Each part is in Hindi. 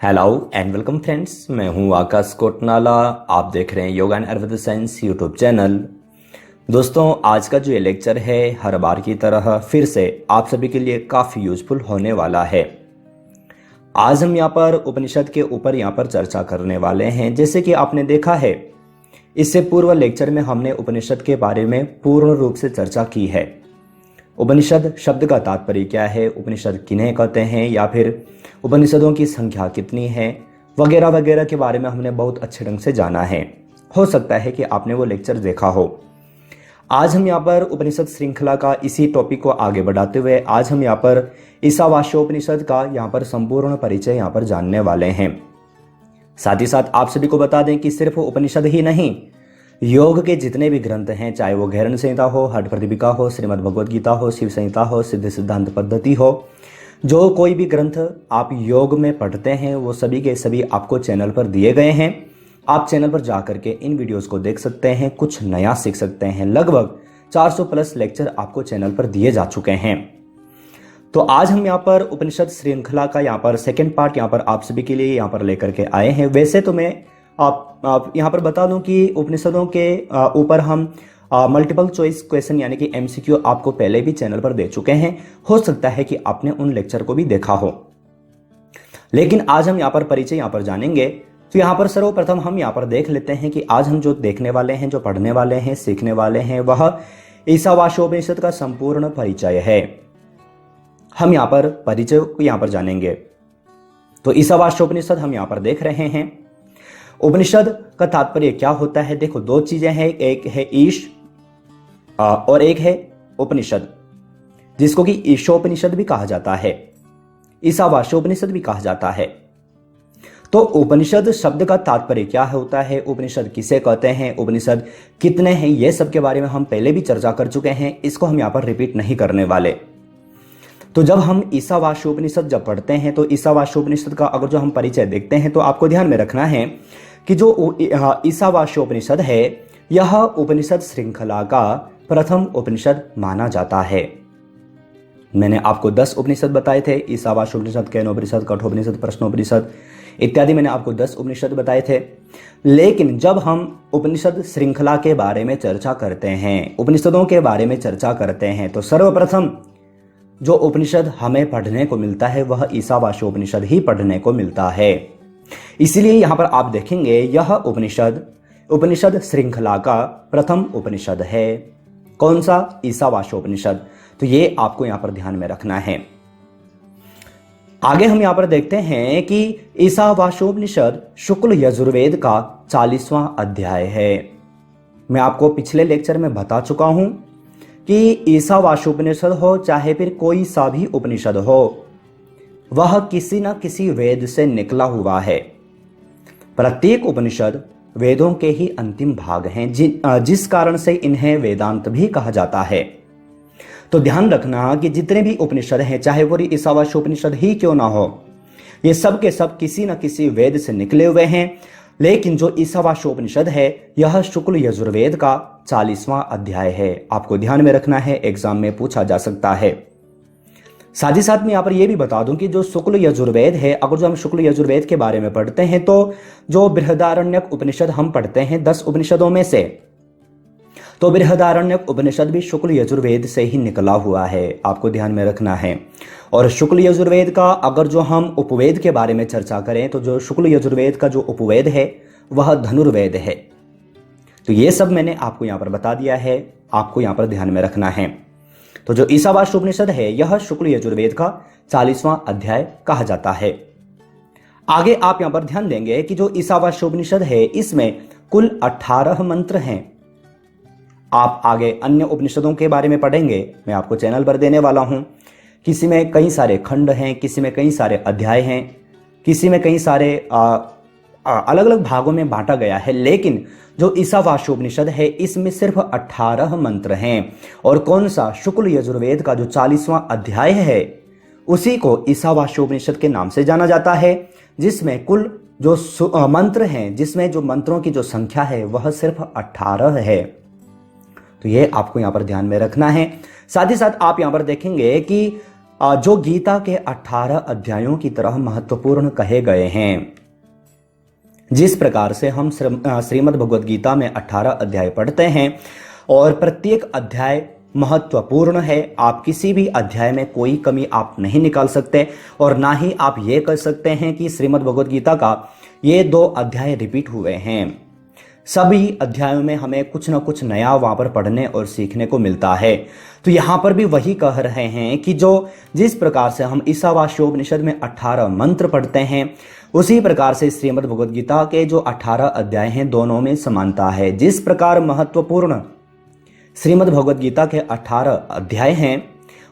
हेलो एंड वेलकम फ्रेंड्स, मैं हूं आकाश कोटनाला। आप देख रहे हैं yoga and Ayurveda science YouTube channel. दोस्तों, आज का जो ये लेक्चर है हर बार की तरह फिर से आप सभी के लिए काफ़ी यूजफुल होने वाला है। आज हम यहाँ पर उपनिषद के ऊपर यहाँ पर चर्चा करने वाले हैं। जैसे कि आपने देखा है, इससे पूर्व लेक्चर में हमने उपनिषद के बारे में पूर्ण रूप से चर्चा की है। उपनिषद शब्द का तात्पर्य क्या है, उपनिषद किन्हें कहते हैं, या फिर उपनिषदों की संख्या कितनी है, वगैरह वगैरह के बारे में हमने बहुत अच्छे ढंग से जाना है। हो सकता है कि आपने वो लेक्चर देखा हो। आज हम यहाँ पर उपनिषद श्रृंखला का इसी टॉपिक को आगे बढ़ाते हुए आज हम यहाँ पर ईशावास्योपनिषद का यहाँ पर संपूर्ण परिचय यहाँ पर जानने वाले हैं। साथ ही साथ आप सभी को बता दें कि सिर्फ उपनिषद ही नहीं, योग के जितने भी ग्रंथ हैं, चाहे वो गैरण संहिता हो, हठ प्रतिपिका हो, श्रीमद् भगवद गीता हो, शिव संहिता हो, सिद्ध सिद्धांत पद्धति हो, जो कोई भी ग्रंथ आप योग में पढ़ते हैं वो सभी के सभी आपको चैनल पर दिए गए हैं। आप चैनल पर जा करके इन वीडियोस को देख सकते हैं, कुछ नया सीख सकते हैं। लगभग 400 प्लस लेक्चर आपको चैनल पर दिए जा चुके हैं। तो आज हम यहाँ पर उपनिषद श्रृंखला का यहाँ पर सेकेंड पार्ट यहाँ पर आप सभी के लिए यहाँ पर लेकर के आए हैं। वैसे तो मैं आप यहाँ पर बता दूं कि उपनिषदों के ऊपर हम मल्टीपल चॉइस क्वेश्चन यानी कि एमसीक्यू आपको पहले भी चैनल पर दे चुके हैं। हो सकता है कि आपने उन लेक्चर को भी देखा हो, लेकिन आज हम यहाँ पर परिचय यहाँ पर जानेंगे। तो यहाँ पर सर्वप्रथम हम यहाँ पर देख लेते हैं कि आज हम जो देखने वाले हैं, जो पढ़ने वाले हैं, सीखने वाले हैं, वह ईशावास्योपनिषद का संपूर्ण परिचय है। हम यहाँ पर परिचय को यहाँ पर जानेंगे। तो ईशावास्योपनिषद हम यहाँ पर देख रहे हैं। उपनिषद का तात्पर्य क्या होता है? देखो, दो चीजें हैं, एक है ईश और एक है उपनिषद, जिसको कि ईशोपनिषद भी कहा जाता है, ईशावास्योपनिषद भी कहा जाता है। तो उपनिषद शब्द का तात्पर्य क्या होता है, उपनिषद किसे कहते हैं, उपनिषद कितने हैं, ये सब के बारे में हम पहले भी चर्चा कर चुके हैं। इसको हम यहाँ पर रिपीट नहीं करने वाले। तो जब हम ईशावास्योपनिषद जब पढ़ते हैं तो ईशावास्योपनिषद का अगर जो हम परिचय देखते हैं तो आपको ध्यान में रखना है कि जो ईशावास्योपनिषद है यह उपनिषद श्रृंखला का प्रथम उपनिषद माना जाता है। मैंने आपको 10 उपनिषद बताए थे, ईशावास्योपनिषद, केनोपनिषद, कठोपनिषद, प्रश्नोपनिषद इत्यादि। मैंने आपको 10 उपनिषद बताए थे। लेकिन जब हम उपनिषद श्रृंखला के बारे में चर्चा करते हैं, उपनिषदों के बारे में चर्चा करते हैं, तो सर्वप्रथम जो उपनिषद हमें पढ़ने को मिलता है वह ईशावास्योपनिषद ही पढ़ने को मिलता है। इसलिए यहां पर आप देखेंगे यह उपनिषद श्रृंखला का प्रथम उपनिषद है। कौन सा? ईशावास्योपनिषद। तो ये आपको यहां पर ध्यान में रखना है। आगे हम यहां पर देखते हैं कि ईशावास्योपनिषद शुक्ल यजुर्वेद का 40वां अध्याय है। मैं आपको पिछले लेक्चर में बता चुका हूं कि ईशावास्योपनिषद हो चाहे फिर कोई सा भी उपनिषद हो, वह किसी न किसी वेद से निकला हुआ है। प्रत्येक उपनिषद वेदों के ही अंतिम भाग हैं, जिस कारण से इन्हें वेदांत भी कहा जाता है। तो ध्यान रखना कि जितने भी उपनिषद हैं, चाहे वो ईशावास्योपनिषद ही क्यों ना हो, ये सब के सब किसी न किसी वेद से निकले हुए हैं। लेकिन जो ईशावास्योपनिषद है यह शुक्ल यजुर्वेद का 40वां अध्याय है। आपको ध्यान में रखना है, एग्जाम में पूछा जा सकता है। साथ ही साथ मैं यहाँ पर यह भी बता दूं कि जो शुक्ल यजुर्वेद है, अगर जो हम शुक्ल यजुर्वेद के बारे में पढ़ते हैं तो जो बृहदारण्यक उपनिषद हम पढ़ते हैं 10 उपनिषदों में से, तो बृहदारण्यक उपनिषद भी शुक्ल यजुर्वेद से ही निकला हुआ है। आपको ध्यान में रखना है। और शुक्ल यजुर्वेद का अगर जो हम उपवेद के बारे में चर्चा करें तो जो शुक्ल यजुर्वेद का जो उपवेद है वह धनुर्वेद है। तो ये सब मैंने आपको यहाँ पर बता दिया है, आपको यहाँ पर ध्यान में रखना है। तो जो ईशावास्योपनिषद है यह शुक्ल यजुर्वेद का 40वां अध्याय कहा जाता है। आगे आप यहाँ पर ध्यान देंगे कि जो ईशावास्योपनिषद है इसमें कुल 18 मंत्र हैं। आप आगे अन्य उपनिषदों के बारे में पढ़ेंगे, मैं आपको चैनल पर देने वाला हूं। किसी में कई सारे खंड हैं, किसी में कई सारे अध्याय हैं, किसी में कई सारे अलग अलग भागों में बांटा गया है। लेकिन जो ईशावास्योपनिषद है इसमें सिर्फ 18 मंत्र हैं। और कौन सा? शुक्ल यजुर्वेद का जो 40वां अध्याय है उसी को ईशावास्योपनिषद के नाम से जाना जाता है, जिसमें कुल जो मंत्र हैं, जिसमें जो मंत्रों की जो संख्या है वह सिर्फ 18 है। तो ये आपको यहाँ पर ध्यान में रखना है। साथ ही साथ आप यहाँ पर देखेंगे कि जो गीता के 18 अध्यायों की तरह महत्वपूर्ण कहे गए हैं। जिस प्रकार से हम श्रीमद् भगवद गीता में 18 अध्याय पढ़ते हैं और प्रत्येक अध्याय महत्वपूर्ण है, आप किसी भी अध्याय में कोई कमी आप नहीं निकाल सकते और ना ही आप ये कह सकते हैं कि श्रीमद् भगवद गीता का ये 2 अध्याय रिपीट हुए हैं। सभी अध्यायों में हमें कुछ ना कुछ नया वहां पर पढ़ने और सीखने को मिलता है। तो यहाँ पर भी वही कह रहे हैं कि जिस प्रकार से हम ईशावास्योपनिषद में 18 मंत्र पढ़ते हैं, उसी प्रकार से श्रीमद् भगवद गीता के जो 18 अध्याय हैं दोनों में समानता है। जिस प्रकार महत्वपूर्ण श्रीमद् भगवद गीता के 18 अध्याय हैं,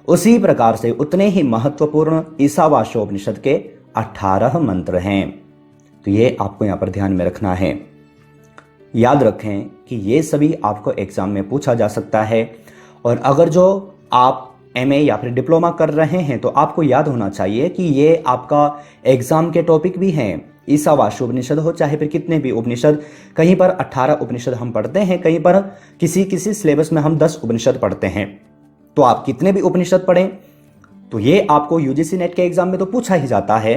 उसी प्रकार से उतने ही महत्वपूर्ण ईशावास्योपनिषद के 18 मंत्र हैं। तो ये आपको यहाँ पर ध्यान में रखना है। याद रखें कि ये सभी आपको एग्जाम में पूछा जा सकता है और अगर जो आप एमए या फिर डिप्लोमा कर रहे हैं तो आपको याद होना चाहिए कि ये आपका एग्जाम के टॉपिक भी हैं। ईशावास्योपनिषद हो चाहे फिर कितने भी उपनिषद, कहीं पर 18 उपनिषद हम पढ़ते हैं, कहीं पर किसी किसी सिलेबस में हम 10 उपनिषद पढ़ते हैं। तो आप कितने भी उपनिषद पढ़ें तो ये आपको यूजीसी नेट के एग्जाम में तो पूछा ही जाता है,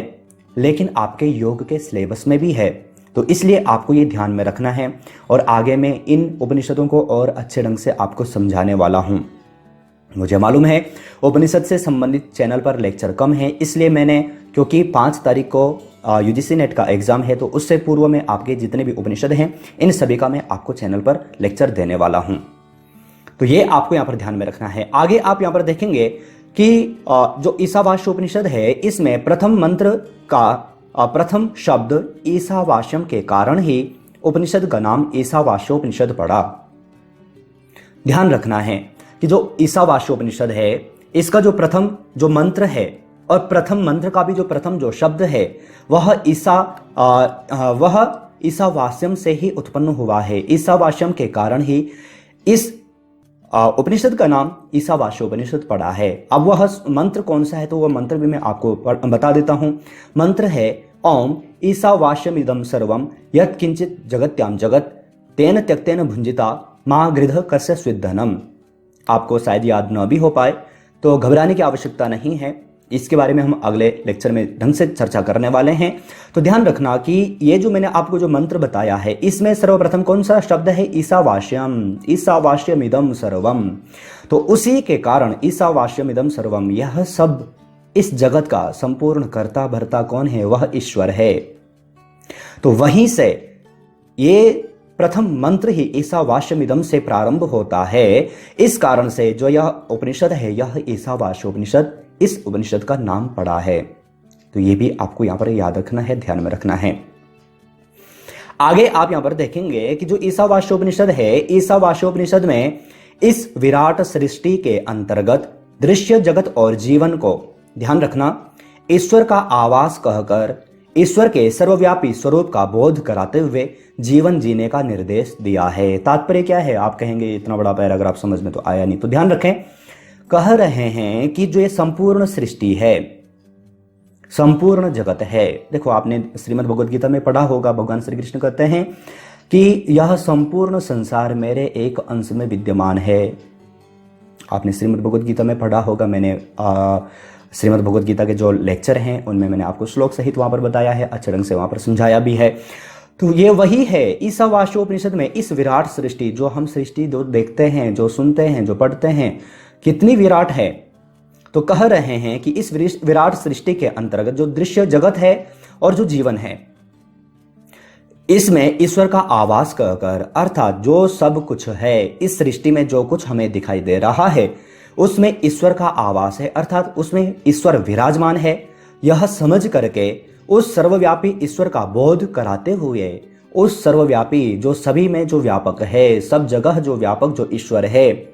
लेकिन आपके योग के सिलेबस में भी है। तो इसलिए आपको ये ध्यान में रखना है और आगे मैं इन उपनिषदों को और अच्छे ढंग से आपको समझाने वाला हूं। मुझे मालूम है उपनिषद से संबंधित चैनल पर लेक्चर कम है, इसलिए मैंने, क्योंकि 5 तारीख को यूजीसी नेट का एग्जाम है, तो उससे पूर्व में आपके जितने भी उपनिषद हैं इन सभी का मैं आपको चैनल पर लेक्चर देने वाला हूं। तो ये आपको यहाँ पर ध्यान में रखना है। आगे आप यहाँ पर देखेंगे कि जो ईशावास्योपनिषद है, इसमें प्रथम मंत्र का प्रथम शब्द ईशावास्यम के कारण ही उपनिषद का नाम ईशावास्योपनिषद पड़ा। ध्यान रखना है कि जो ईशावास्योपनिषद है, इसका जो प्रथम जो मंत्र है और प्रथम मंत्र का भी जो प्रथम जो शब्द है वह ईशावास्यम से ही उत्पन्न हुआ है। ईशावास्यम के कारण ही इस उपनिषद का नाम ईशावास्योपनिषद पड़ा है। अब वह मंत्र कौन सा है तो वह मंत्र भी मैं आपको बता देता हूं। मंत्र है ओम ईशावास्यमिदं सर्वम यत् किंचित जगत्याम जगत तेन त्यक्तेन भुंजिता मा गृध कस्य स्विद्धनम। आपको शायद याद न भी हो पाए तो घबराने की आवश्यकता नहीं है, इसके बारे में हम अगले लेक्चर में ढंग से चर्चा करने वाले हैं। तो ध्यान रखना कि ये जो मैंने आपको जो मंत्र बताया है, इसमें सर्वप्रथम कौन सा शब्द है? ईशावास्यम, ईशावास्यमिदं सर्वम। तो उसी के कारण ईशावास्यमिदं सर्वम, यह सब इस जगत का संपूर्ण कर्ता भर्ता कौन है? वह ईश्वर है। तो वहीं से ये प्रथम मंत्र ही ईशावास्यमिदं से प्रारंभ होता है। इस कारण से जो यह उपनिषद है, यह ईशावास्योपनिषद, इस उपनिषद का नाम पड़ा है। तो ये भी आपको यहां पर याद रखना है, ध्यान में रखना है। आगे आप यहां पर देखेंगे कि जो ईशावास्योपनिषद है, ईशावास्योपनिषद में इस विराट सृष्टि के अंतर्गत दृश्य जगत और जीवन को, ध्यान रखना, ईश्वर का आवास कहकर ईश्वर के सर्वव्यापी स्वरूप का बोध कराते हुए जीवन जीने का निर्देश दिया है। तात्पर्य क्या है? आप कहेंगे इतना बड़ा पैराग्राफ समझ में तो आया नहीं। तो ध्यान रखें, कह रहे हैं कि जो ये संपूर्ण सृष्टि है, संपूर्ण जगत है, देखो आपने श्रीमद् भगवद गीता में पढ़ा होगा, भगवान श्री कृष्ण कहते हैं कि यह संपूर्ण संसार मेरे एक अंश में विद्यमान है। आपने श्रीमद् भगवद गीता में पढ़ा होगा, मैंने श्रीमद् भगवद गीता के जो लेक्चर हैं उनमें मैंने आपको श्लोक सहित वहां पर बताया है, अच्छे ढंग से वहां पर समझाया भी है। तो ये वही है ईशावास्योपनिषद में इस विराट सृष्टि, जो हम सृष्टि जो देखते हैं, जो सुनते हैं, जो पढ़ते हैं, कितनी विराट है। तो कह रहे हैं कि इस विराट सृष्टि के अंतर्गत जो दृश्य जगत है और जो जीवन है, इसमें ईश्वर का आवास कहकर, अर्थात जो सब कुछ है इस सृष्टि में, जो कुछ हमें दिखाई दे रहा है उसमें ईश्वर का आवास है, अर्थात उसमें ईश्वर विराजमान है। यह समझ करके उस सर्वव्यापी ईश्वर का बोध कराते हुए, उस सर्वव्यापी जो सभी में जो व्यापक है, सब जगह जो व्यापक जो ईश्वर है,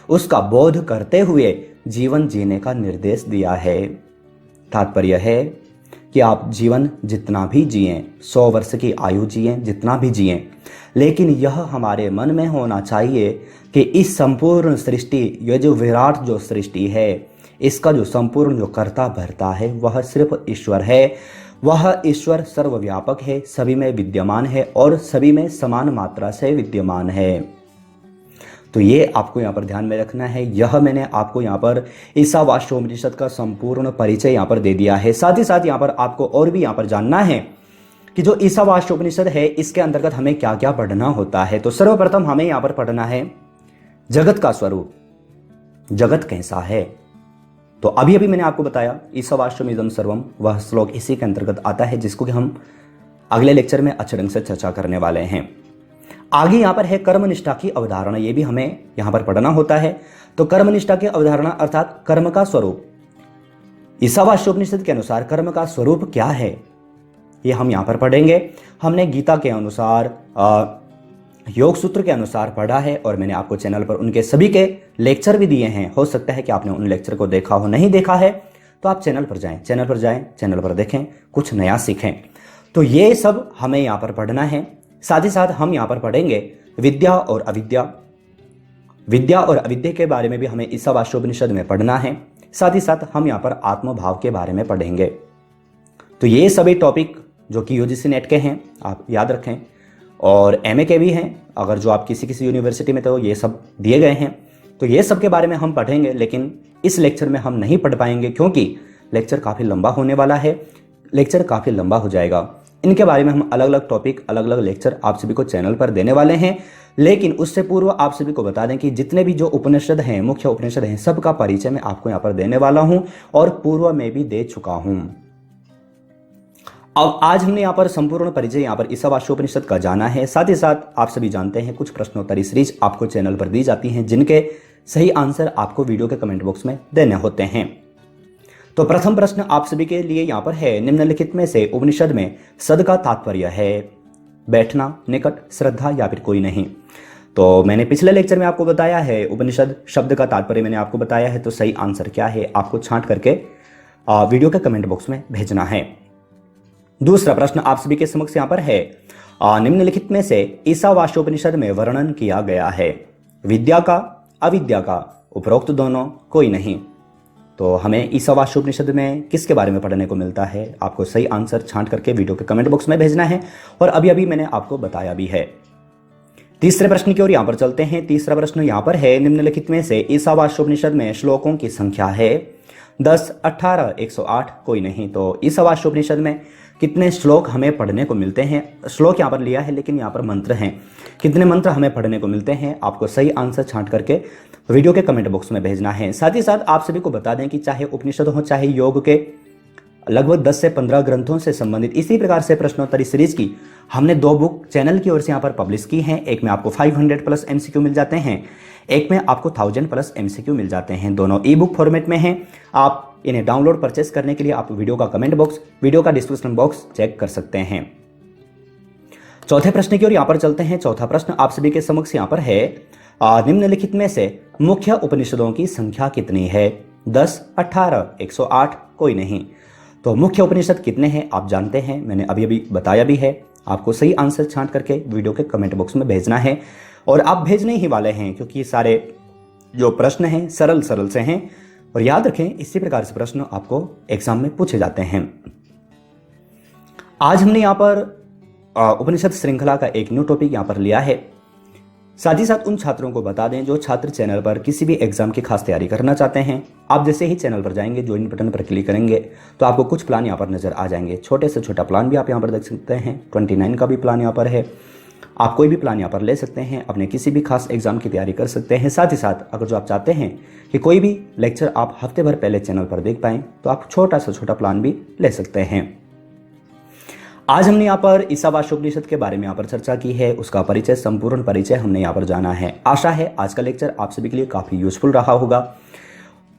उसका बोध करते हुए जीवन जीने का निर्देश दिया है। तात्पर्य है कि आप जीवन जितना भी जिएं, 100 वर्ष की आयु जिएं, जितना भी जिएं, लेकिन यह हमारे मन में होना चाहिए कि इस संपूर्ण सृष्टि, यह जो विराट जो सृष्टि है, इसका जो संपूर्ण जो कर्ता भरता है वह सिर्फ ईश्वर है। वह ईश्वर सर्वव्यापक है, सभी में विद्यमान है और सभी में समान मात्रा से विद्यमान है। तो ये आपको यहाँ पर ध्यान में रखना है। यह मैंने आपको यहाँ पर ईशावास्योपनिषद का संपूर्ण परिचय यहाँ पर दे दिया है। साथ ही साथ यहाँ पर आपको और भी यहाँ पर जानना है कि जो ईशावास्योपनिषद है इसके अंतर्गत हमें क्या क्या पढ़ना होता है। तो सर्वप्रथम हमें यहाँ पर पढ़ना है जगत का स्वरूप, जगत कैसा है। तो अभी अभी मैंने आपको बताया ईशावास्यमिदं सर्वम, वह श्लोक इसी के अंतर्गत आता है जिसको कि हम अगले लेक्चर में अच्छे ढंग से चर्चा करने वाले हैं। आगे यहाँ पर है कर्मनिष्ठा की अवधारणा, ये भी हमें यहाँ पर पढ़ना होता है। तो कर्मनिष्ठा की अवधारणा अर्थात कर्म का स्वरूप, ईशावास्योपनिषद के अनुसार कर्म का स्वरूप क्या है ये हम यहाँ पर पढ़ेंगे। हमने गीता के अनुसार योग सूत्र के अनुसार पढ़ा है और मैंने आपको चैनल पर उनके सभी के लेक्चर भी दिए हैं। हो सकता है कि आपने उन लेक्चर को देखा हो, नहीं देखा है तो आप चैनल पर जाएं, चैनल पर देखें, कुछ नया सीखें। तो ये सब हमें यहाँ पर पढ़ना है। साथ ही साथ हम यहाँ पर पढ़ेंगे विद्या और अविद्या, विद्या और अविद्या के बारे में भी हमें ईशावास्योपनिषद में पढ़ना है। साथ ही साथ हम यहाँ पर आत्मभाव के बारे में पढ़ेंगे। तो ये सभी टॉपिक जो कि यूजीसी नेट के हैं आप याद रखें, और एमए के भी हैं। अगर जो आप किसी यूनिवर्सिटी में तो ये सब दिए गए हैं, तो ये सब के बारे में हम पढ़ेंगे। लेकिन इस लेक्चर में हम नहीं पढ़ पाएंगे क्योंकि लेक्चर काफ़ी लंबा होने वाला है, लेक्चर काफ़ी लंबा हो जाएगा। इनके बारे में हम अलग अलग टॉपिक, अलग अलग लेक्चर आप सभी को चैनल पर देने वाले हैं। लेकिन उससे पूर्व आप सभी को बता दें कि जितने भी जो उपनिषद हैं, मुख्य उपनिषद हैं, सबका परिचय मैं आपको यहाँ पर देने वाला हूँ और पूर्व में भी दे चुका हूँ। अब आज हमने यहाँ पर संपूर्ण परिचय यहाँ पर ईशावास्योपनिषद का जाना है। साथ ही साथ आप सभी जानते हैं कुछ प्रश्नोत्तरी सीरीज आपको चैनल पर दी जाती हैं जिनके सही आंसर आपको वीडियो के कमेंट बॉक्स में देने होते हैं। तो प्रथम प्रश्न आप सभी के लिए यहाँ पर है, निम्नलिखित में से उपनिषद में सद का तात्पर्य है बैठना, निकट, श्रद्धा या फिर कोई नहीं। तो मैंने पिछले लेक्चर में आपको बताया है उपनिषद शब्द का तात्पर्य मैंने आपको बताया है। तो सही आंसर क्या है आपको छांट करके वीडियो के कमेंट बॉक्स में भेजना है। दूसरा प्रश्न आप सभी के समक्ष यहाँ पर है, निम्नलिखित में से ईशावास्योपनिषद में वर्णन किया गया है विद्या का, अविद्या का, उपरोक्त दोनों, कोई नहीं। तो हमें ईशावास्योपनिषद में किसके बारे में पढ़ने को मिलता है आपको सही आंसर छांट करके वीडियो के कमेंट बॉक्स में भेजना है और अभी अभी मैंने आपको बताया भी है। तीसरे प्रश्न की ओर यहाँ पर चलते हैं। तीसरा प्रश्न यहाँ पर है, निम्नलिखित में से ईशावास्योपनिषद में श्लोकों की संख्या है 10, 18, 108, कोई नहीं। तो ईशावास्योपनिषद में कितने श्लोक हमें पढ़ने को मिलते हैं, श्लोक यहाँ पर लिया है लेकिन यहाँ पर मंत्र हैं, कितने मंत्र हमें पढ़ने को मिलते हैं आपको सही आंसर छांट करके वीडियो के कमेंट बॉक्स में भेजना है। साथ ही साथ आप सभी को बता दें कि चाहे उपनिषद हो चाहे योग के लगभग 10 से 15 ग्रंथों से संबंधित इसी प्रकार से प्रश्नोत्तरी सीरीज की हमने 2 बुक चैनल की ओर से यहाँ पर पब्लिश की हैं। एक में आपको 500 प्लस MCQ मिल जाते हैं, एक में आपको 1000 प्लस MCQ मिल जाते हैं। दोनों ई बुक फॉर्मेट में हैं। आप इन्हें डाउनलोड परचेस करने के लिए आप वीडियो का कमेंट बॉक्स, वीडियो का डिस्क्रिप्शन बॉक्स चेक कर सकते हैं। चौथे प्रश्न की ओर यहाँ पर चलते हैं। चौथा प्रश्न आप सभी के समक्ष यहाँ पर है, निम्नलिखित में से मुख्य उपनिषदों की संख्या कितनी है 10, 18, 108, कोई नहीं। तो मुख्य उपनिषद कितने हैं आप जानते हैं, मैंने अभी अभी बताया भी है। आपको सही आंसर छांट करके वीडियो के कमेंट बॉक्स में भेजना है और आप भेजने ही वाले हैं क्योंकि सारे जो प्रश्न हैं सरल से हैं और याद रखें इसी प्रकार से प्रश्न आपको एग्जाम में पूछे जाते हैं। आज हमने यहाँ पर उपनिषद श्रृंखला का एक न्यू टॉपिक यहाँ पर लिया है। साथ ही साथ उन छात्रों को बता दें जो छात्र चैनल पर किसी भी एग्जाम की खास तैयारी करना चाहते हैं, आप जैसे ही चैनल पर जाएंगे, ज्वाइन बटन पर क्लिक करेंगे तो आपको कुछ प्लान यहाँ पर नजर आ जाएंगे। छोटे से छोटा प्लान भी आप यहाँ पर देख सकते हैं, 29 का भी प्लान यहाँ पर है। आप कोई भी प्लान यहाँ पर ले सकते हैं, अपने किसी भी खास एग्जाम की तैयारी कर सकते हैं। साथ ही साथ अगर जो आप चाहते हैं कि कोई भी लेक्चर आप हफ्ते भर पहले चैनल पर देख पाएं तो आप छोटा से छोटा प्लान भी ले सकते हैं। आज हमने यहाँ पर ईशावास्योपनिषद के बारे में यहाँ पर चर्चा की है, उसका परिचय, संपूर्ण परिचय हमने यहाँ पर जाना है। आशा है आज का लेक्चर आप सभी के लिए काफ़ी यूजफुल रहा होगा।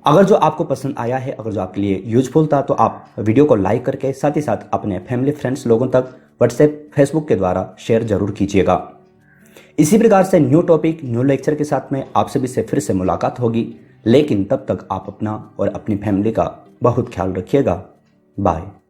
अगर जो आपको पसंद आया है, अगर जो आपके लिए यूजफुल था तो आप वीडियो को लाइक करके साथ ही साथ अपने फैमिली फ्रेंड्स लोगों तक व्हाट्सएप, फेसबुक के द्वारा शेयर जरूर कीजिएगा। इसी प्रकार से न्यू टॉपिक, न्यू लेक्चर के साथ में आप सभी से फिर से मुलाकात होगी, लेकिन तब तक आप अपना और अपनी फैमिली का बहुत ख्याल रखिएगा। बाय।